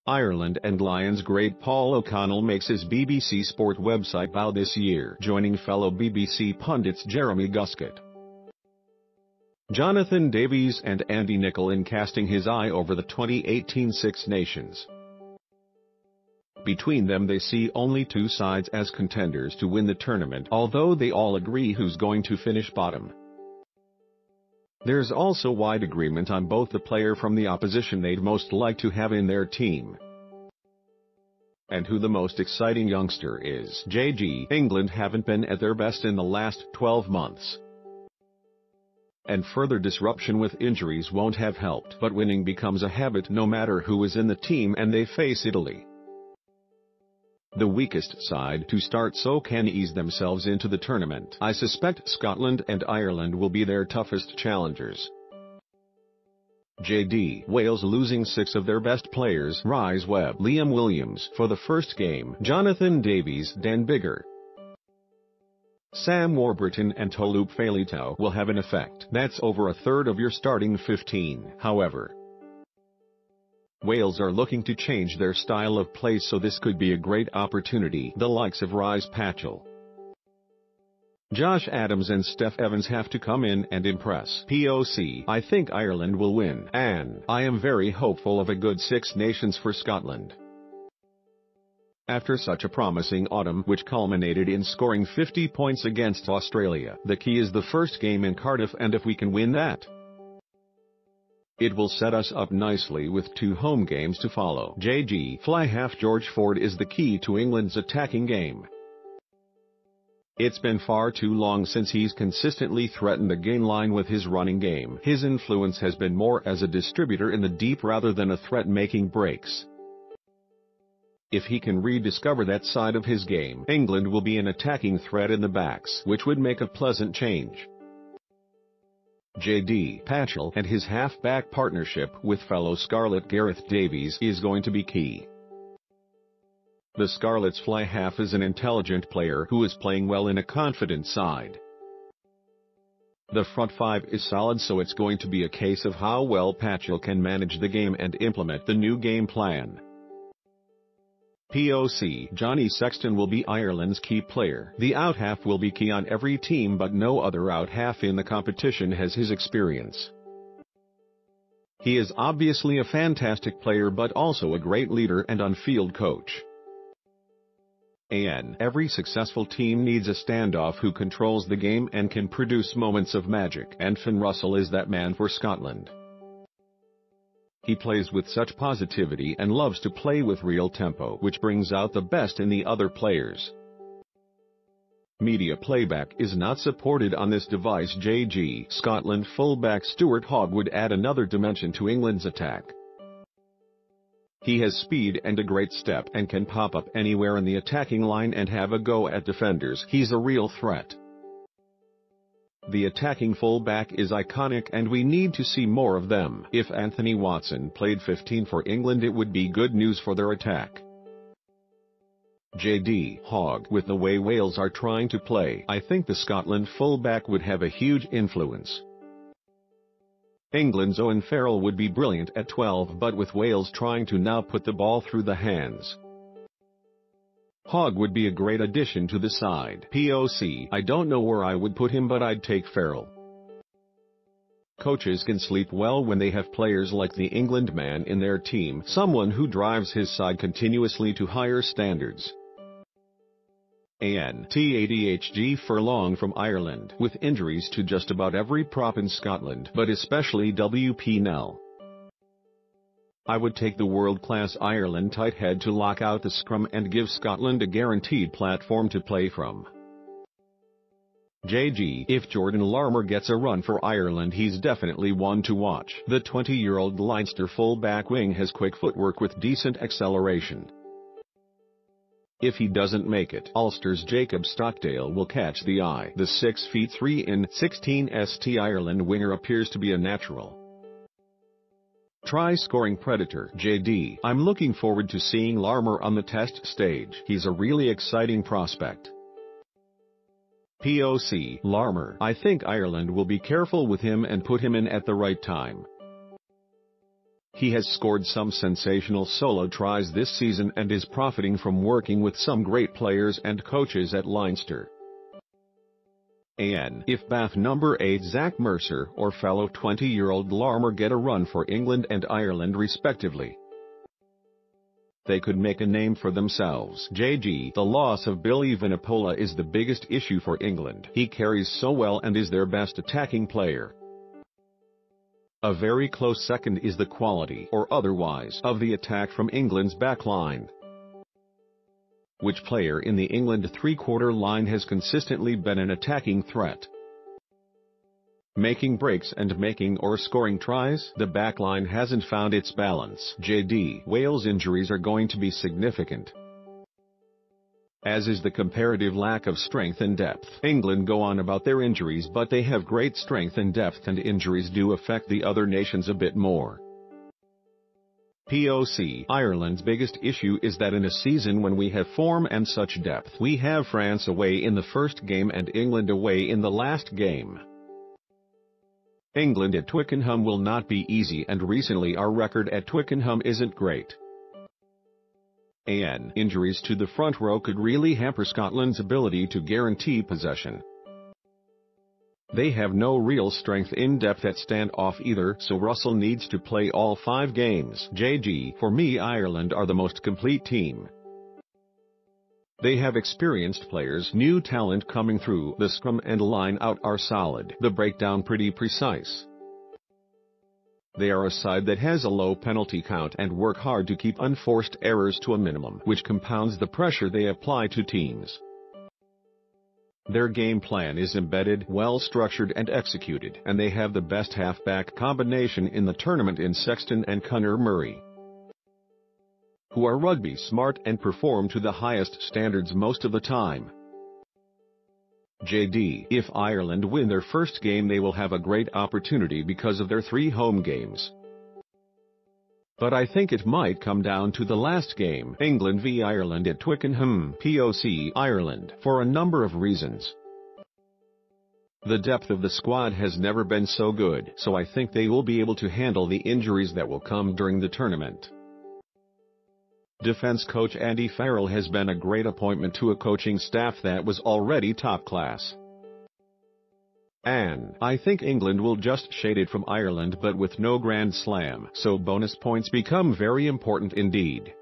Ireland and Lions great Paul O'Connell makes his BBC Sport website bow this year, joining fellow BBC pundits Jeremy Guscott, Jonathan Davies and Andy Nicol in casting his eye over the 2018 Six Nations. Between them they see only two sides as contenders to win the tournament, although they all agree who's going to finish bottom. There's also wide agreement on both the player from the opposition they'd most like to have in their team and who the most exciting youngster is. JG, England haven't been at their best in the last 12 months. And further disruption with injuries won't have helped, but winning becomes a habit no matter who is in the team, and they face Italy, the weakest side to start, so can ease themselves into the tournament. I suspect Scotland and Ireland will be their toughest challengers. JD, Wales losing 6 of their best players, Rhys Webb, Liam Williams for the first game, Jonathan Davies, Dan Biggar, Sam Warburton and Tolu Faletau will have an effect. That's over a third of your starting 15. However, Wales are looking to change their style of play, so this could be a great opportunity. The likes of Rhys Patchell, Josh Adams and Steph Evans have to come in and impress. POC, I think Ireland will win, and I am very hopeful of a good Six Nations for Scotland. After such a promising autumn, which culminated in scoring 50 points against Australia, the key is the first game in Cardiff, and if we can win that, it will set us up nicely with 2 home games to follow. JG, fly half George Ford is the key to England's attacking game. It's been far too long since he's consistently threatened the gain line with his running game. His influence has been more as a distributor in the deep rather than a threat making breaks. If he can rediscover that side of his game, England will be an attacking threat in the backs, which would make a pleasant change. JD, Patchell and his half-back partnership with fellow Scarlet Gareth Davies is going to be key. The Scarlets' fly half is an intelligent player who is playing well in a confident side. The front 5 is solid, so it's going to be a case of how well Patchell can manage the game and implement the new game plan. POC, Johnny Sexton will be Ireland's key player. The out half will be key on every team, but no other out half in the competition has his experience. He is obviously a fantastic player, but also a great leader and on-field coach. Every successful team needs a standoff who controls the game and can produce moments of magic, and Finn Russell is that man for Scotland. He plays with such positivity and loves to play with real tempo, which brings out the best in the other players. Media playback is not supported on this device. JG, Scotland fullback Stuart Hogg would add another dimension to England's attack. He has speed and a great step and can pop up anywhere in the attacking line and have a go at defenders. He's a real threat. The attacking fullback is iconic, and we need to see more of them. If Anthony Watson played 15 for England, it would be good news for their attack. JD, Hogg, with the way Wales are trying to play, I think the Scotland fullback would have a huge influence. England's Owen Farrell would be brilliant at 12, but with Wales trying to now put the ball through the hands, Hogg would be a great addition to the side. POC, I don't know where I would put him, but I'd take Farrell. Coaches can sleep well when they have players like the England man in their team, someone who drives his side continuously to higher standards. TADHG Furlong from Ireland, with injuries to just about every prop in Scotland, but especially WP Nel. I would take the world-class Ireland tight head to lock out the scrum and give Scotland a guaranteed platform to play from. JG, if Jordan Larmour gets a run for Ireland, he's definitely one to watch. The 20-year-old Leinster full-back wing has quick footwork with decent acceleration. If he doesn't make it, Ulster's Jacob Stockdale will catch the eye. The 6'3" in 16 St Ireland winger appears to be a natural try-scoring predator. JD, I'm looking forward to seeing Larmour on the test stage. He's a really exciting prospect. POC, Larmour, I think Ireland will be careful with him and put him in at the right time. He has scored some sensational solo tries this season and is profiting from working with some great players and coaches at Leinster. If Bath number 8 Zach Mercer or fellow 20-year-old Larmour get a run for England and Ireland respectively, they could make a name for themselves. JG, the loss of Billy Vunipola is the biggest issue for England. He carries so well and is their best attacking player. A very close second is the quality or otherwise of the attack from England's backline. Which player in the England three-quarter line has consistently been an attacking threat? Making breaks and making or scoring tries? The backline hasn't found its balance. JD, Wales' injuries are going to be significant, as is the comparative lack of strength and depth. England go on about their injuries, but they have great strength and depth, and injuries do affect the other nations a bit more. POC, Ireland's biggest issue is that in a season when we have form and such depth, we have France away in the first game and England away in the last game. England at Twickenham will not be easy, and recently our record at Twickenham isn't great. Injuries to the front row could really hamper Scotland's ability to guarantee possession. They have no real strength in depth at stand-off either, so Russell needs to play all 5 games. JG, for me Ireland are the most complete team. They have experienced players, new talent coming through, the scrum and line out are solid, the breakdown pretty precise. They are a side that has a low penalty count and work hard to keep unforced errors to a minimum, which compounds the pressure they apply to teams. Their game plan is embedded, well-structured and executed, and they have the best half-back combination in the tournament in Sexton and Conor Murray, who are rugby smart and perform to the highest standards most of the time. JD, if Ireland win their first game they will have a great opportunity because of their 3 home games. But I think it might come down to the last game, England v Ireland at Twickenham. POC, Ireland, for a number of reasons. The depth of the squad has never been so good, so I think they will be able to handle the injuries that will come during the tournament. Defense coach Andy Farrell has been a great appointment to a coaching staff that was already top class. And I think England will just shade it from Ireland, but with no grand slam, so bonus points become very important indeed.